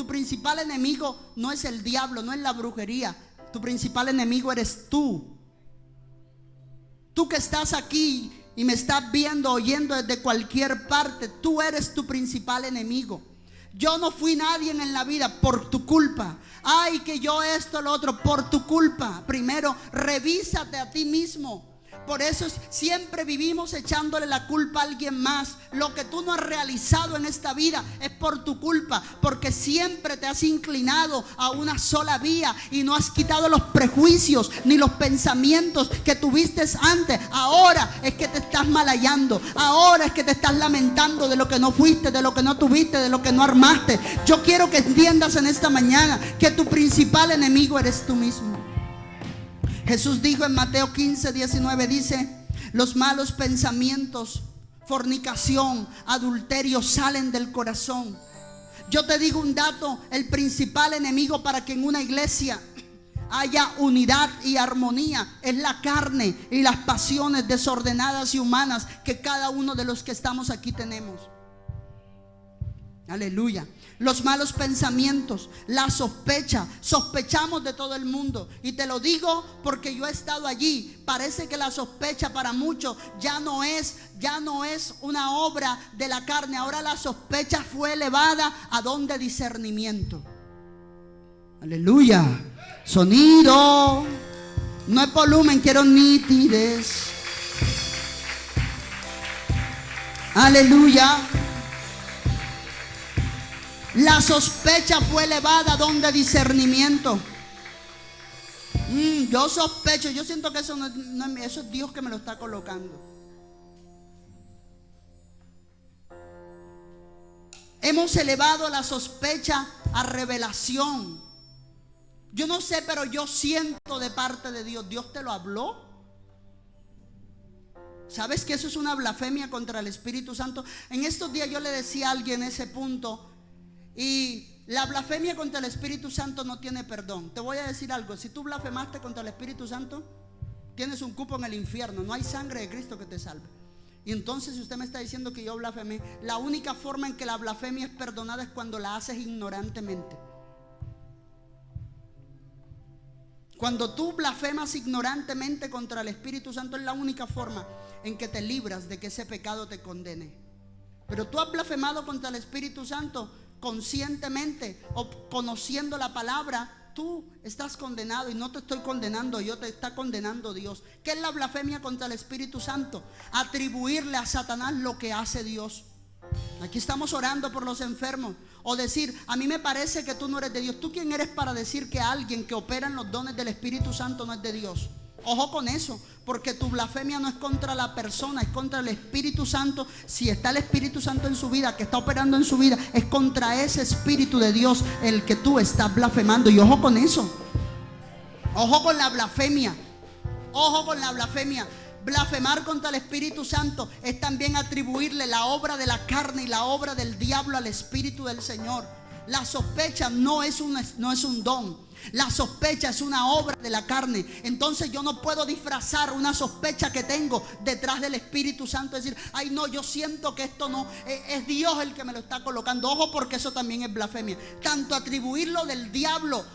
principal enemigo no es el diablo, no es la brujería. Tu principal enemigo eres tú. Tú que estás aquí y me estás viendo, oyendo desde cualquier parte, tú eres tu principal enemigo. Yo no fui nadie en la vida por tu culpa. Ay, que yo esto, lo otro, por tu culpa. Primero, revísate a ti mismo. Por eso siempre vivimos echándole la culpa a alguien más. Lo que tú no has realizado en esta vida es por tu culpa, porque siempre te has inclinado a una sola vía y no has quitado los prejuicios ni los pensamientos que tuviste antes. Ahora es que te estás mal hallando. Ahora es que te estás lamentando de lo que no fuiste, de lo que no tuviste, de lo que no armaste. Yo quiero que entiendas en esta mañana que tu principal enemigo eres tú mismo. Jesús dijo en Mateo 15:19, dice: los malos pensamientos, fornicación, adulterio salen del corazón. Yo te digo un dato: el principal enemigo para que en una iglesia haya unidad y armonía es la carne y las pasiones desordenadas y humanas que cada uno de los que estamos aquí tenemos. Aleluya. Los malos pensamientos, la sospecha. Sospechamos de todo el mundo. Y te lo digo porque yo he estado allí. Parece que la sospecha para muchos ya no es una obra de la carne. Ahora la sospecha fue elevada a don de discernimiento. Aleluya. Sonido. No es volumen, quiero nitidez. Aleluya. La sospecha fue elevada a don de discernimiento. Yo sospecho, yo siento que eso eso es Dios que me lo está colocando. Hemos elevado la sospecha a revelación. Yo no sé, pero yo siento de parte de Dios. ¿Dios te lo habló? ¿Sabes que eso es una blasfemia contra el Espíritu Santo? En estos días yo le decía a alguien ese punto. Y la blasfemia contra el Espíritu Santo no tiene perdón. Te voy a decir algo: si tú blasfemaste contra el Espíritu Santo, tienes un cupo en el infierno. No hay sangre de Cristo que te salve. Y entonces, si usted me está diciendo que yo blasfemé, la única forma en que la blasfemia es perdonada es cuando la haces ignorantemente. Cuando tú blasfemas ignorantemente contra el Espíritu Santo, es la única forma en que te libras de que ese pecado te condene. Pero tú has blasfemado contra el Espíritu Santo conscientemente o conociendo la palabra, tú estás condenado. Y no te estoy condenando yo, te está condenando Dios. ¿Qué es la blasfemia contra el Espíritu Santo? Atribuirle a Satanás lo que hace Dios. Aquí estamos orando por los enfermos. O decir: a mí me parece que tú no eres de Dios. ¿Tú quién eres para decir que alguien que opera en los dones del Espíritu Santo no es de Dios? Ojo con eso, porque tu blasfemia no es contra la persona, es contra el Espíritu Santo. Si está el Espíritu Santo en su vida, que está operando en su vida, es contra ese Espíritu de Dios el que tú estás blasfemando. Y ojo con eso. Ojo con la blasfemia. Ojo con la blasfemia. Blasfemar contra el Espíritu Santo es también atribuirle la obra de la carne y la obra del diablo al Espíritu del Señor. La sospecha no es un don. La sospecha es una obra de la carne. Entonces yo no puedo disfrazar una sospecha que tengo detrás del Espíritu Santo. Es decir: ay no, yo siento que esto no, es Dios el que me lo está colocando. Ojo, porque eso también es blasfemia. Tanto atribuir lo del diablo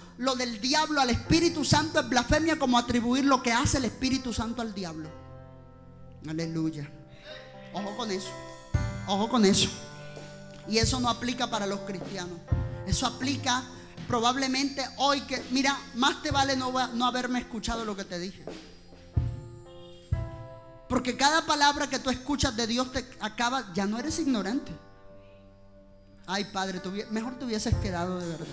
al Espíritu Santo es blasfemia, como atribuir lo que hace el Espíritu Santo al diablo. Aleluya. Ojo con eso. Ojo con eso. Y eso no aplica para los cristianos. Eso aplica probablemente hoy, que mira, más te vale no haberme escuchado lo que te dije. Porque cada palabra que tú escuchas de Dios te acaba, ya no eres ignorante. Ay, Padre, mejor te hubieses quedado de verdad.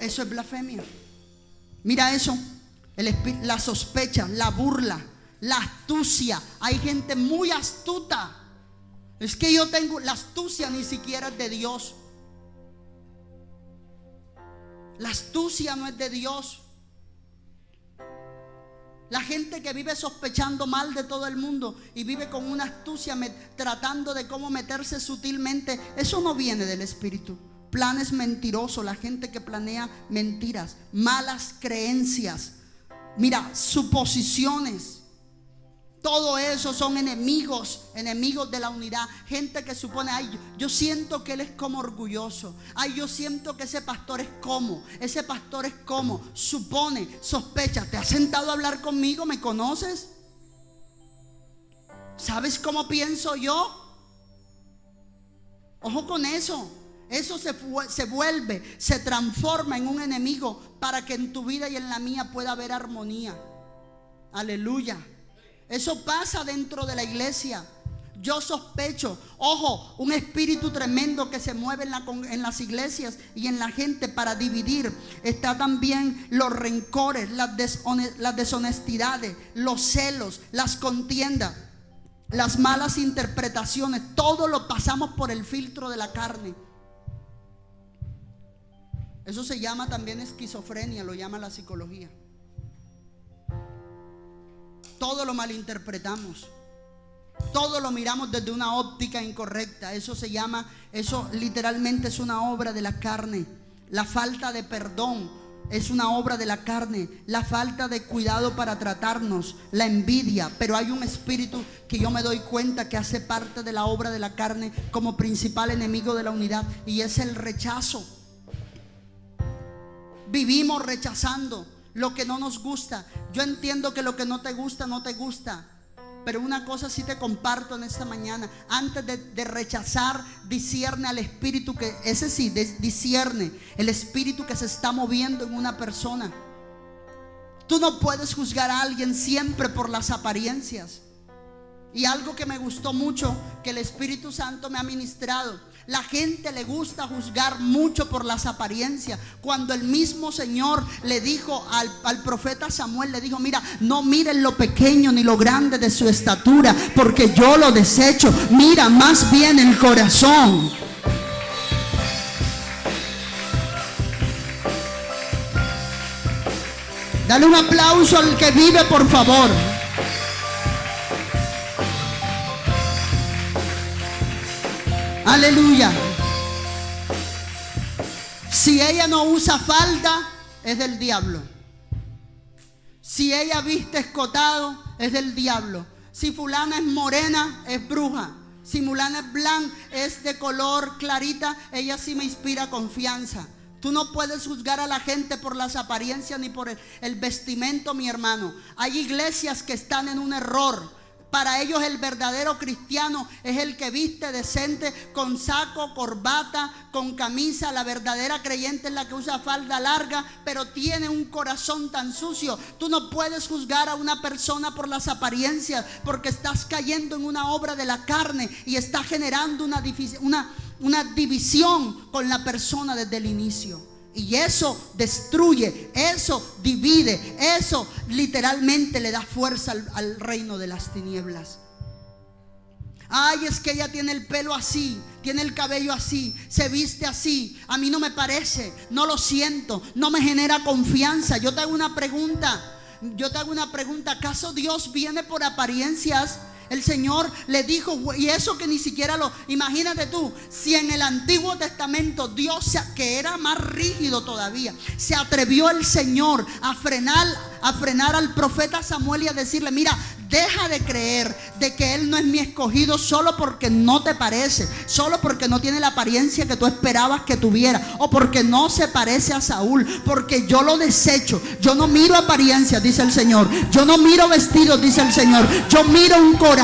Eso es blasfemia. Mira eso. La sospecha, la burla, la astucia. Hay gente muy astuta. Es que yo tengo, la astucia ni siquiera es de Dios. La astucia no es de Dios. La gente que vive sospechando mal de todo el mundo y vive con una astucia tratando de cómo meterse sutilmente, eso no viene del Espíritu. Planes mentirosos, la gente que planea mentiras, malas creencias, mira, suposiciones. Todo eso son enemigos de la unidad. Gente que supone, ay, yo siento que él es como orgulloso. Ay, yo siento que ese pastor es como. Supone, sospecha. ¿Te has sentado a hablar conmigo? ¿Me conoces? ¿Sabes cómo pienso yo? Ojo con eso. Eso se vuelve, se transforma en un enemigo para que en tu vida y en la mía pueda haber armonía. Aleluya. Eso pasa dentro de la iglesia. Yo sospecho, ojo, un espíritu tremendo que se mueve en las iglesias y en la gente para dividir. Está también los rencores, las deshonestidades, los celos, las contiendas, las malas interpretaciones. Todo lo pasamos por el filtro de la carne. Eso se llama también esquizofrenia, lo llama la psicología. Todo lo malinterpretamos. Todo lo miramos desde una óptica incorrecta. Eso literalmente es una obra de la carne. La falta de perdón es una obra de la carne. La falta de cuidado para tratarnos, la envidia. Pero hay un espíritu que yo me doy cuenta que hace parte de la obra de la carne como principal enemigo de la unidad, y es el rechazo. Vivimos rechazando lo que no nos gusta. Yo entiendo que lo que no te gusta, no te gusta. Pero una cosa sí te comparto en esta mañana. Antes de rechazar, discierne al espíritu que, ese sí, discierne el espíritu que se está moviendo en una persona. Tú no puedes juzgar a alguien siempre por las apariencias. Y algo que me gustó mucho, que el Espíritu Santo me ha ministrado: la gente le gusta juzgar mucho por las apariencias, cuando el mismo Señor le dijo al profeta Samuel, le dijo: mira, no miren lo pequeño ni lo grande de su estatura, porque yo lo desecho. Mira más bien el corazón. Dale un aplauso al que vive, por favor. Aleluya. Si ella no usa falda, es del diablo. Si ella viste escotado, es del diablo. Si fulana es morena, es bruja. Si fulana es blanca, es de color clarita, ella sí me inspira confianza. Tú no puedes juzgar a la gente por las apariencias ni por el vestimento, mi hermano. Hay iglesias que están en un error. Para ellos el verdadero cristiano es el que viste decente, con saco, corbata, con camisa. La verdadera creyente es la que usa falda larga, pero tiene un corazón tan sucio. Tú no puedes juzgar a una persona por las apariencias, porque estás cayendo en una obra de la carne y está generando una división con la persona desde el inicio. Y eso destruye, eso divide, eso literalmente le da fuerza al reino de las tinieblas. Ay, es que ella tiene el pelo así, tiene el cabello así, se viste así. A mí no me parece, no lo siento, no me genera confianza. Yo te hago una pregunta. ¿Acaso Dios viene por apariencias? El Señor le dijo, y eso que ni siquiera imagínate tú, si en el Antiguo Testamento Dios, que era más rígido todavía, se atrevió el Señor a frenar al profeta Samuel y a decirle: mira, deja de creer de que él no es mi escogido solo porque no te parece, solo porque no tiene la apariencia que tú esperabas que tuviera, o porque no se parece a Saúl, porque yo lo desecho. Yo no miro apariencias, dice el Señor. Yo no miro vestidos, dice el Señor. Yo miro un corazón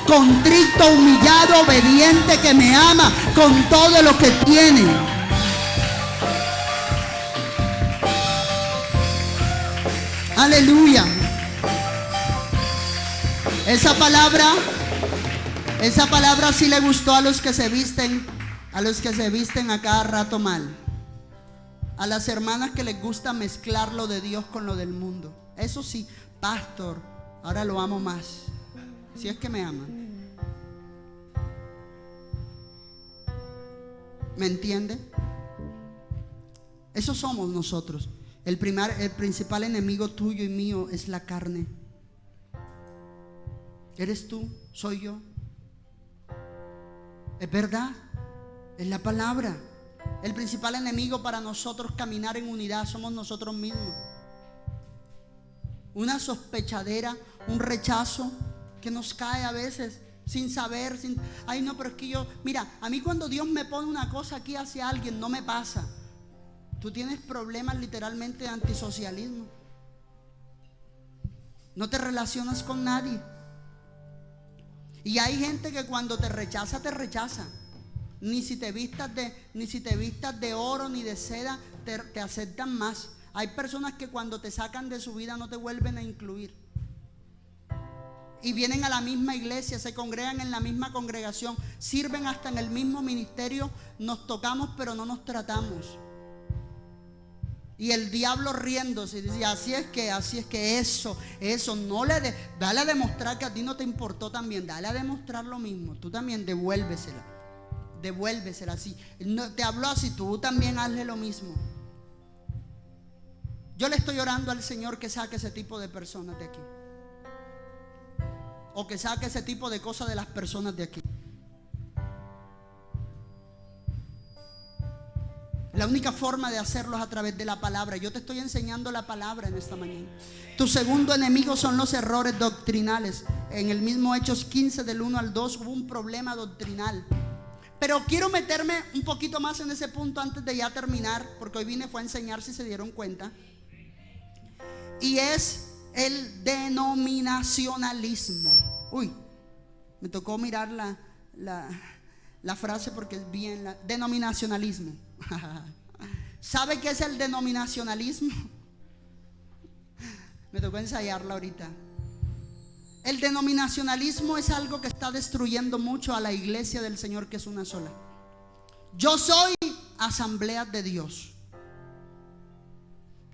contrito, humillado, obediente, que me ama con todo lo que tiene. Aleluya. Esa palabra sí le gustó a los que se visten a cada rato mal. A las hermanas que les gusta mezclar lo de Dios con lo del mundo. Eso sí, pastor, ahora lo amo más. Si es que me aman. ¿Me entiende? Eso somos nosotros. El principal enemigo tuyo y mío es la carne. Eres tú, soy yo. Es verdad, es la palabra. El principal enemigo para nosotros caminar en unidad somos nosotros mismos. Una sospechadera, un rechazo que nos cae a veces sin saber, ay no, pero es que yo, mira, a mí cuando Dios me pone una cosa aquí hacia alguien no me pasa. Tú tienes problemas literalmente de antisocialismo. No te relacionas con nadie. Y hay gente que cuando te rechaza, te rechaza. Ni si te vistas de oro ni de seda, te aceptan más. Hay personas que cuando te sacan de su vida no te vuelven a incluir. Y vienen a la misma iglesia, se congregan en la misma congregación, sirven hasta en el mismo ministerio, nos tocamos pero no nos tratamos. Y el diablo riéndose y dice, así es que eso, no dale a demostrar que a ti no te importó también, dale a demostrar lo mismo, tú también devuélvesela así. No, te habló así, tú también hazle lo mismo. Yo le estoy orando al Señor que saque ese tipo de personas de aquí, o que saque ese tipo de cosas de las personas de aquí. La única forma de hacerlo es a través de la palabra. Yo te estoy enseñando la palabra en esta mañana. Tu segundo enemigo son los errores doctrinales. En el mismo Hechos 15 del 1 al 2 hubo un problema doctrinal. Pero quiero meterme un poquito más en ese punto antes de ya terminar, porque hoy fue a enseñar, si se dieron cuenta. Y es el denominacionalismo. Uy, me tocó mirar la frase porque es bien denominacionalismo. ¿Sabe qué es el denominacionalismo? Me tocó ensayarla ahorita. El denominacionalismo es algo que está destruyendo mucho a la iglesia del Señor, que es una sola. Yo soy Asamblea de Dios.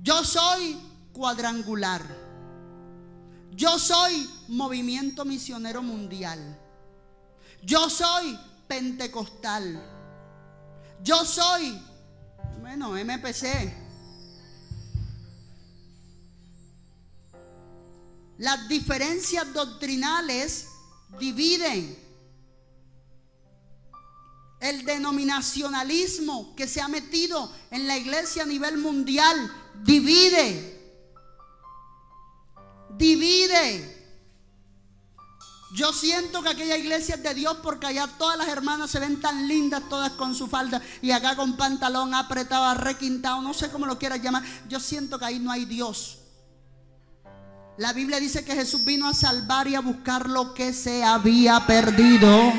Yo soy Cuadrangular. Yo soy Movimiento Misionero Mundial. Yo soy Pentecostal. Yo soy, MPC. Las diferencias doctrinales dividen. El denominacionalismo que se ha metido en la iglesia a nivel mundial divide. Yo siento que aquella iglesia es de Dios porque allá todas las hermanas se ven tan lindas, todas con su falda, y acá con pantalón apretado, requintado, no sé cómo lo quieras llamar. Yo siento que ahí no hay Dios. La Biblia dice que Jesús vino a salvar y a buscar lo que se había perdido.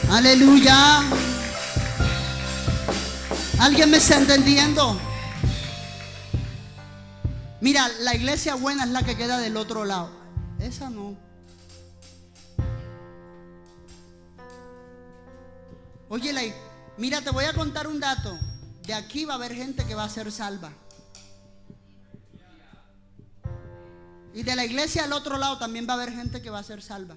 Aleluya. ¿Alguien me está entendiendo? Mira, la iglesia buena es la que queda del otro lado. Esa no. Oye, mira, te voy a contar un dato. De aquí va a haber gente que va a ser salva. Y de la iglesia al otro lado también va a haber gente que va a ser salva.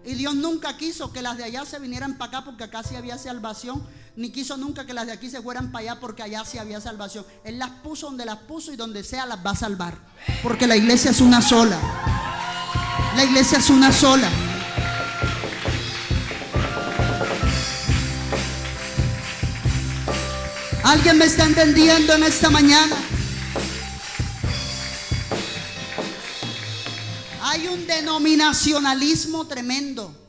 Y Dios nunca quiso que las de allá se vinieran para acá porque acá sí había salvación. Ni quiso nunca que las de aquí se fueran para allá porque allá sí había salvación. Él las puso donde las puso y donde sea las va a salvar. Porque la iglesia es una sola. La iglesia es una sola. ¿Alguien me está entendiendo en esta mañana? Hay un denominacionalismo tremendo.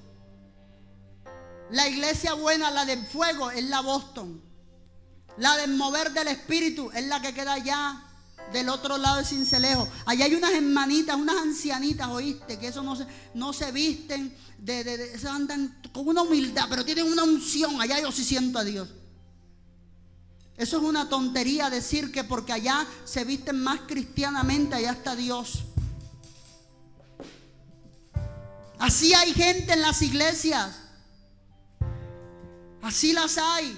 La iglesia buena, la del fuego, es la Boston. La del mover del espíritu es la que queda allá del otro lado de Cincelejo. Allá hay unas hermanitas, unas ancianitas, oíste, que eso no se visten eso andan con una humildad, pero tienen una unción. Allá yo sí siento a Dios. Eso es una tontería decir que porque allá se visten más cristianamente, allá está Dios. Así hay gente en las iglesias. Así las hay.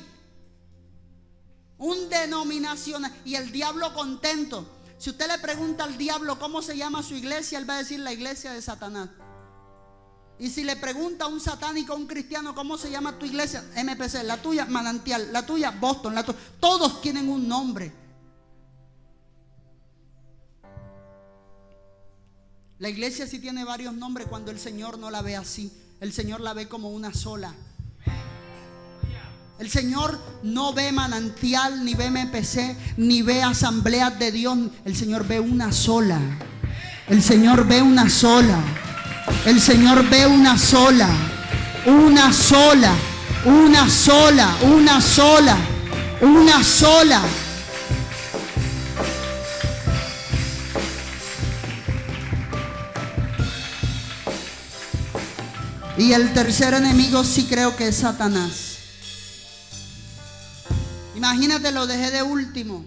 Un denominacional. Y el diablo contento. Si usted le pregunta al diablo cómo se llama su iglesia, él va a decir la iglesia de Satanás. Y si le pregunta a un satánico, a un cristiano, ¿cómo se llama tu iglesia? MPC, la tuya Manantial, la tuya Boston, todos tienen un nombre. La iglesia sí tiene varios nombres cuando el Señor no la ve así. El Señor la ve como una sola. El Señor no ve Manantial, ni ve MPC, ni ve Asambleas de Dios. El Señor ve una sola. El Señor ve una sola. El Señor ve una sola. Una sola. Una sola. Una sola. Una sola. Y el tercer enemigo sí creo que es Satanás. Imagínate, lo dejé de último.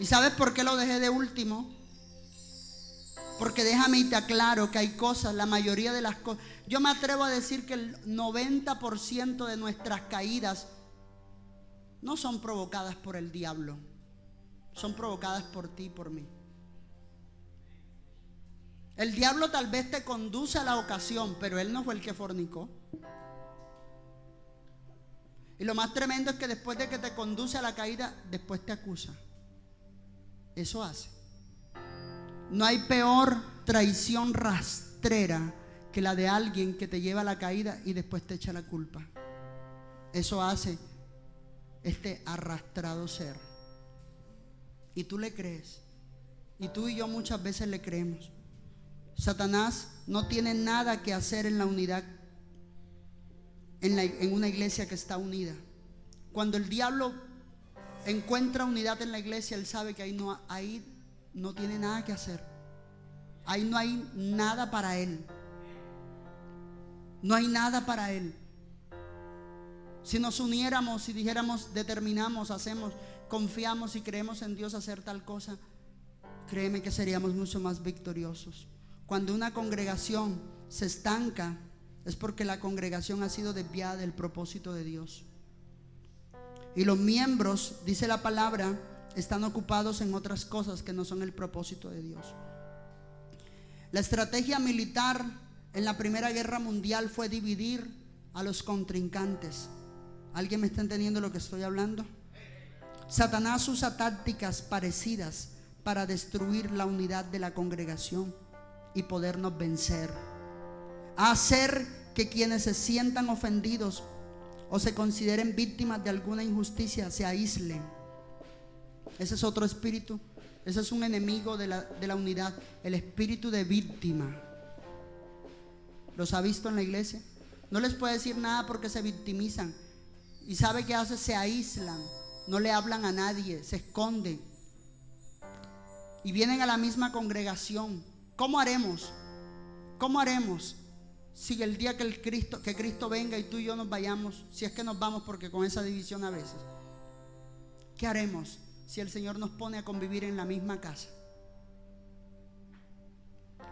¿Y sabes por qué lo dejé de último? Porque déjame y te aclaro que hay cosas, la mayoría de las cosas, yo me atrevo a decir que el 90% de nuestras caídas no son provocadas por el diablo, son provocadas por ti y por mí. El diablo tal vez te conduce a la ocasión, pero él no fue el que fornicó. Y lo más tremendo es que después de que te conduce a la caída, después te acusa. Eso hace. No hay peor traición rastrera que la de alguien que te lleva a la caída y después te echa la culpa. Eso hace este arrastrado ser. Y tú le crees. Y tú y yo muchas veces le creemos. Satanás no tiene nada que hacer en la unidad, en una iglesia que está unida. Cuando el diablo encuentra unidad en la iglesia, él sabe que ahí no tiene nada que hacer. Ahí no hay nada para él. No hay nada para él. Si nos uniéramos y dijéramos, determinamos, hacemos, confiamos y creemos en Dios hacer tal cosa, créeme que seríamos mucho más victoriosos. Cuando una congregación se estanca, es porque la congregación ha sido desviada del propósito de Dios. Y los miembros, dice la palabra, están ocupados en otras cosas que no son el propósito de Dios. La estrategia militar en la Primera Guerra Mundial fue dividir a los contrincantes. ¿Alguien me está entendiendo lo que estoy hablando? Satanás usa tácticas parecidas para destruir la unidad de la congregación y podernos vencer. Hacer que quienes se sientan ofendidos o se consideren víctimas de alguna injusticia se aíslen. Ese es otro espíritu. Ese es un enemigo de la unidad. El espíritu de víctima. ¿Los ha visto en la iglesia? No les puede decir nada porque se victimizan. ¿Y sabe qué hace? Se aíslan. No le hablan a nadie. Se esconden. Y vienen a la misma congregación. ¿Cómo haremos? ¿Cómo haremos si el día que Cristo venga y tú y yo nos vayamos, si es que nos vamos, porque con esa división a veces, ¿qué haremos si el Señor nos pone a convivir en la misma casa?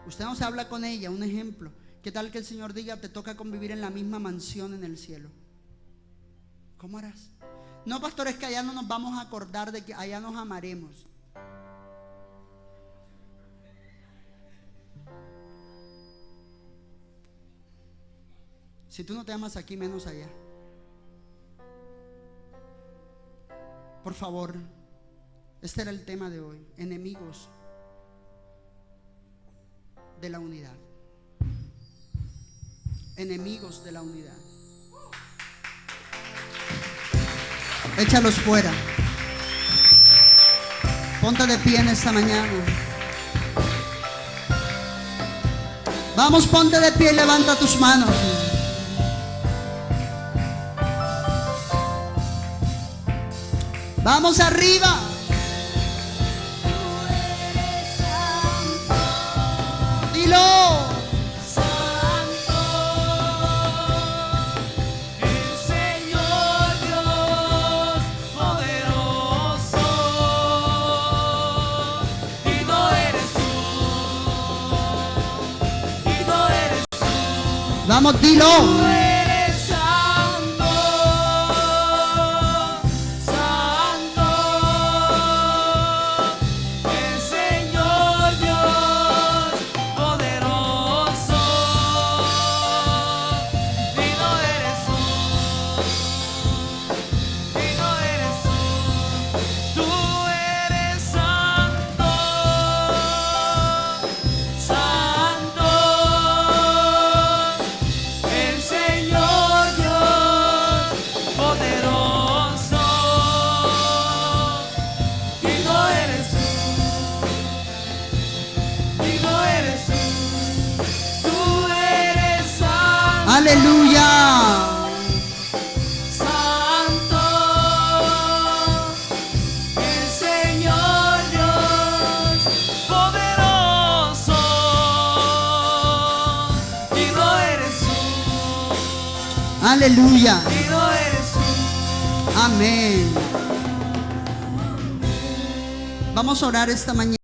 Usted no se habla con ella, un ejemplo. ¿Qué tal que el Señor diga, te toca convivir en la misma mansión en el cielo? ¿Cómo harás? No, pastor, es que allá no nos vamos a acordar de que allá nos amaremos. Si tú no te amas aquí, menos allá. Por favor, este era el tema de hoy. Enemigos de la unidad. Enemigos de la unidad. Échalos fuera. Ponte de pie en esta mañana. Vamos, ponte de pie y levanta tus manos. Vamos arriba. Dilo. Santo, el Señor Dios poderoso, y no eres tú, y no eres tú. Vamos, dilo. Aleluya. Santo, el Señor Dios poderoso, digno eres tú, Aleluya. digno eres tú. Amén. Vamos a orar esta mañana.